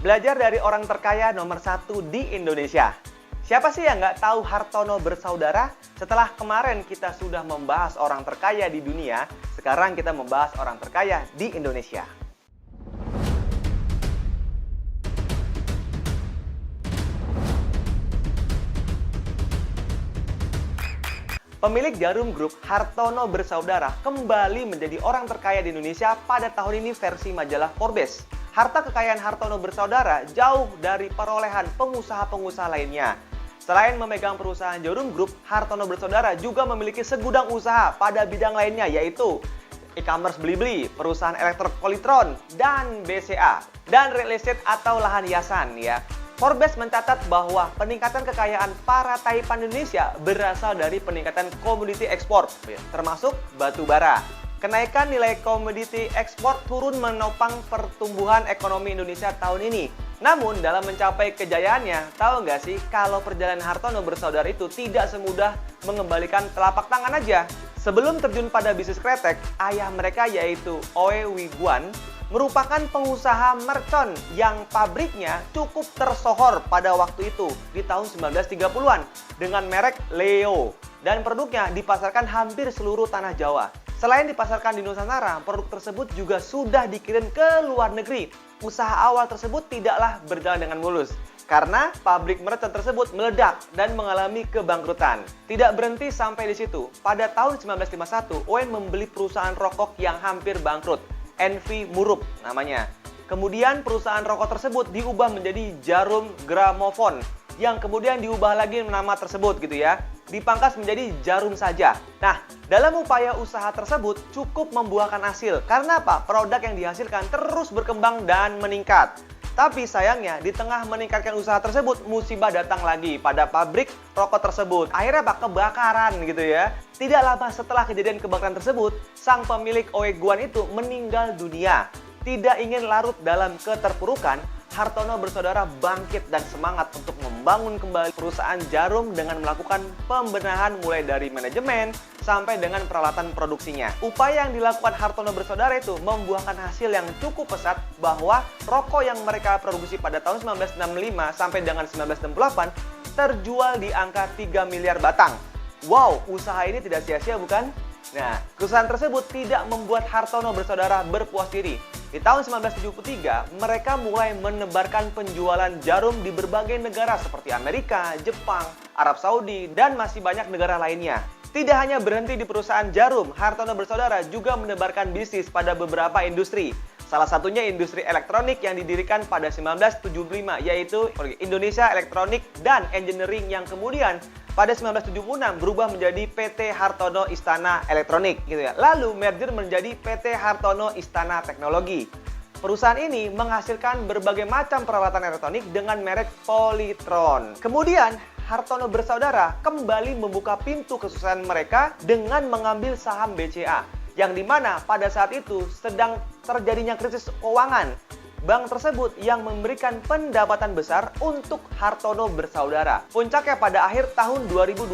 Belajar dari orang terkaya nomor 1 di Indonesia. Siapa sih yang nggak tahu Hartono bersaudara? Setelah kemarin kita sudah membahas orang terkaya di dunia, sekarang kita membahas orang terkaya di Indonesia. Pemilik Jarum Group, Hartono bersaudara, kembali menjadi orang terkaya di Indonesia pada tahun ini versi majalah Forbes. Harta kekayaan Hartono bersaudara jauh dari perolehan pengusaha-pengusaha lainnya. Selain memegang perusahaan Jarum Group, Hartono bersaudara juga memiliki segudang usaha pada bidang lainnya, yaitu e-commerce Blibli, perusahaan Elektropolitron, dan BCA, dan real estate atau lahan hiasan ya. Forbes mencatat bahwa peningkatan kekayaan para taipan Indonesia berasal dari peningkatan komoditi ekspor, termasuk batu bara. Kenaikan nilai komoditi ekspor turun menopang pertumbuhan ekonomi Indonesia tahun ini. Namun, dalam mencapai kejayaannya, tahu nggak sih kalau perjalanan Hartono bersaudara itu tidak semudah mengembalikan telapak tangan aja. Sebelum terjun pada bisnis kretek, ayah mereka yaitu Oe Wiguan merupakan pengusaha mercon yang pabriknya cukup tersohor pada waktu itu di tahun 1930-an dengan merek Leo, dan produknya dipasarkan hampir seluruh tanah Jawa. Selain dipasarkan di Nusantara, produk tersebut juga sudah dikirim ke luar negeri. Usaha awal tersebut tidaklah berjalan dengan mulus karena pabrik mercon tersebut meledak dan mengalami kebangkrutan. Tidak berhenti sampai di situ. Pada tahun 1951, Owen membeli perusahaan rokok yang hampir bangkrut, NV Murup namanya. Kemudian perusahaan rokok tersebut diubah menjadi Jarum Gramofon, yang kemudian diubah lagi nama tersebut gitu ya, dipangkas menjadi Jarum saja. Nah, dalam upaya usaha tersebut cukup membuahkan hasil. Karena apa? Produk yang dihasilkan terus berkembang dan meningkat. Tapi sayangnya di tengah meningkatkan usaha tersebut, musibah datang lagi pada pabrik rokok tersebut. Akhirnya apa? Kebakaran gitu ya. Tidak lama setelah kejadian kebakaran tersebut, sang pemilik Oe Guan itu meninggal dunia. Tidak ingin larut dalam keterpurukan, Hartono bersaudara bangkit dan semangat untuk membangun kembali perusahaan jarum dengan melakukan pembenahan mulai dari manajemen sampai dengan peralatan produksinya. Upaya yang dilakukan Hartono bersaudara itu membuahkan hasil yang cukup pesat bahwa rokok yang mereka produksi pada tahun 1965 sampai dengan 1968 terjual di angka 3 miliar batang. Wow, usaha ini tidak sia-sia bukan? Nah, perusahaan tersebut tidak membuat Hartono bersaudara berpuas diri. Di tahun 1973, mereka mulai menebarkan penjualan jarum di berbagai negara seperti Amerika, Jepang, Arab Saudi, dan masih banyak negara lainnya. Tidak hanya berhenti di perusahaan jarum, Hartono bersaudara juga menebarkan bisnis pada beberapa industri. Salah satunya industri elektronik yang didirikan pada 1975, yaitu Indonesia Electronic dan Engineering, yang kemudian pada 1976 berubah menjadi PT Hartono Istana Elektronik gitu ya. Lalu merger menjadi PT Hartono Istana Teknologi. Perusahaan ini menghasilkan berbagai macam peralatan elektronik dengan merek Polytron. Kemudian Hartono bersaudara kembali membuka pintu kesuksesan mereka dengan mengambil saham BCA, yang dimana pada saat itu sedang terjadinya krisis keuangan. Bank tersebut yang memberikan pendapatan besar untuk Hartono bersaudara. Puncaknya pada akhir tahun 2020,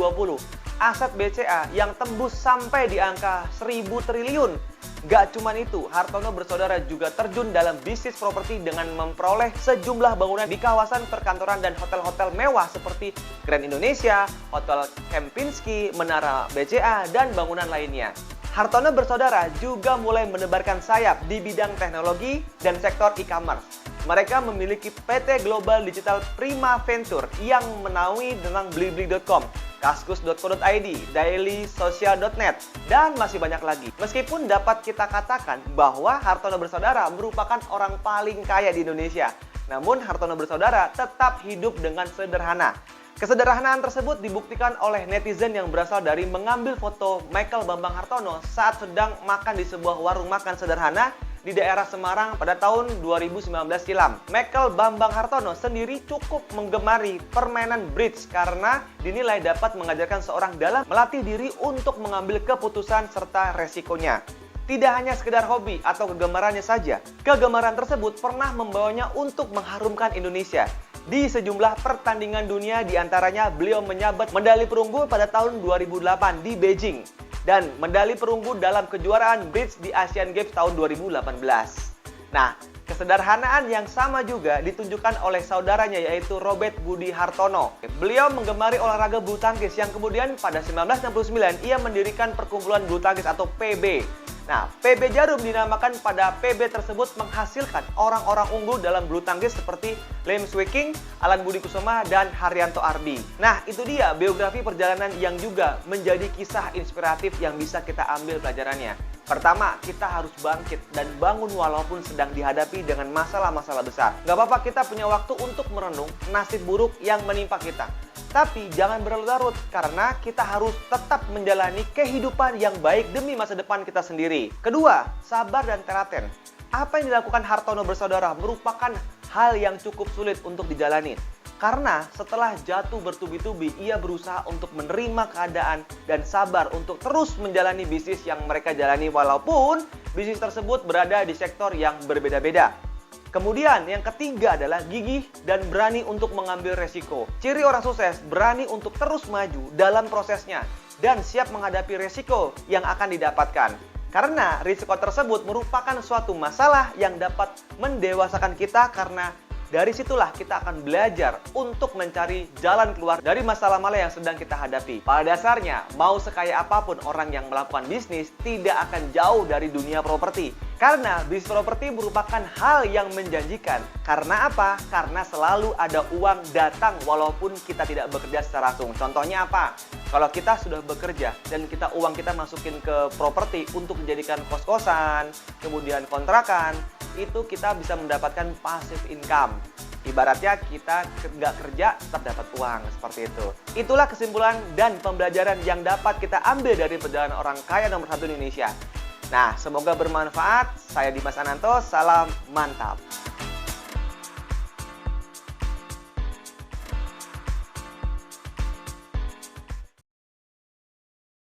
aset BCA yang tembus sampai di angka 1.000 triliun. Gak cuman itu, Hartono bersaudara juga terjun dalam bisnis properti dengan memperoleh sejumlah bangunan di kawasan perkantoran dan hotel-hotel mewah seperti Grand Indonesia, Hotel Kempinski, Menara BCA, dan bangunan lainnya. Hartono bersaudara juga mulai menebarkan sayap di bidang teknologi dan sektor e-commerce. Mereka memiliki PT Global Digital Prima Venture yang menaungi tentang blibli.com, kaskus.co.id, dailysocial.net, dan masih banyak lagi. Meskipun dapat kita katakan bahwa Hartono bersaudara merupakan orang paling kaya di Indonesia, namun Hartono bersaudara tetap hidup dengan sederhana. Kesederhanaan tersebut dibuktikan oleh netizen yang berasal dari mengambil foto Michael Bambang Hartono saat sedang makan di sebuah warung makan sederhana di daerah Semarang pada tahun 2019 silam. Michael Bambang Hartono sendiri cukup menggemari permainan bridge karena dinilai dapat mengajarkan seorang dalam melatih diri untuk mengambil keputusan serta resikonya. Tidak hanya sekedar hobi atau kegemarannya saja, kegemaran tersebut pernah membawanya untuk mengharumkan Indonesia di sejumlah pertandingan dunia. Diantaranya beliau menyabet medali perunggu pada tahun 2008 di Beijing dan medali perunggu dalam kejuaraan bridge di Asian Games tahun 2018. Nah, Kesederhanaan yang sama juga ditunjukkan oleh saudaranya yaitu Robert Budi Hartono. Beliau menggemari olahraga bulu tangkis yang kemudian pada 1969 ia mendirikan perkumpulan bulu tangkis atau PB. Nah, PB Jarum dinamakan pada PB tersebut menghasilkan orang-orang unggul dalam bulu tangkis seperti Lim Swee King, Alan Budi Kusuma, dan Haryanto Arbi. Nah, itu dia biografi perjalanan yang juga menjadi kisah inspiratif yang bisa kita ambil pelajarannya. Pertama, kita harus bangkit dan bangun walaupun sedang dihadapi dengan masalah-masalah besar. Gak apa-apa kita punya waktu untuk merenung nasib buruk yang menimpa kita. Tapi jangan berlarut-larut karena kita harus tetap menjalani kehidupan yang baik demi masa depan kita sendiri. Kedua, sabar dan telaten. Apa yang dilakukan Hartono bersaudara merupakan hal yang cukup sulit untuk dijalani. Karena setelah jatuh bertubi-tubi, ia berusaha untuk menerima keadaan dan sabar untuk terus menjalani bisnis yang mereka jalani walaupun bisnis tersebut berada di sektor yang berbeda-beda. Kemudian yang ketiga adalah gigih dan berani untuk mengambil resiko. Ciri orang sukses berani untuk terus maju dalam prosesnya dan siap menghadapi resiko yang akan didapatkan. Karena risiko tersebut merupakan suatu masalah yang dapat mendewasakan kita karena dari situlah kita akan belajar untuk mencari jalan keluar dari masalah-masalah yang sedang kita hadapi. Pada dasarnya, mau sekaya apapun orang yang melakukan bisnis tidak akan jauh dari dunia properti. Karena bisnis properti merupakan hal yang menjanjikan. Karena apa? Karena selalu ada uang datang walaupun kita tidak bekerja secara langsung. Contohnya apa? Kalau kita sudah bekerja dan uang kita masukin ke properti untuk menjadikan kos-kosan, kemudian kontrakan, itu kita bisa mendapatkan passive income. Ibaratnya kita nggak kerja tetap dapat uang, seperti itu. Itulah kesimpulan dan pembelajaran yang dapat kita ambil dari perjalanan orang kaya nomor 1 Indonesia. Nah, semoga bermanfaat. Saya Dimas Ananto, salam mantap.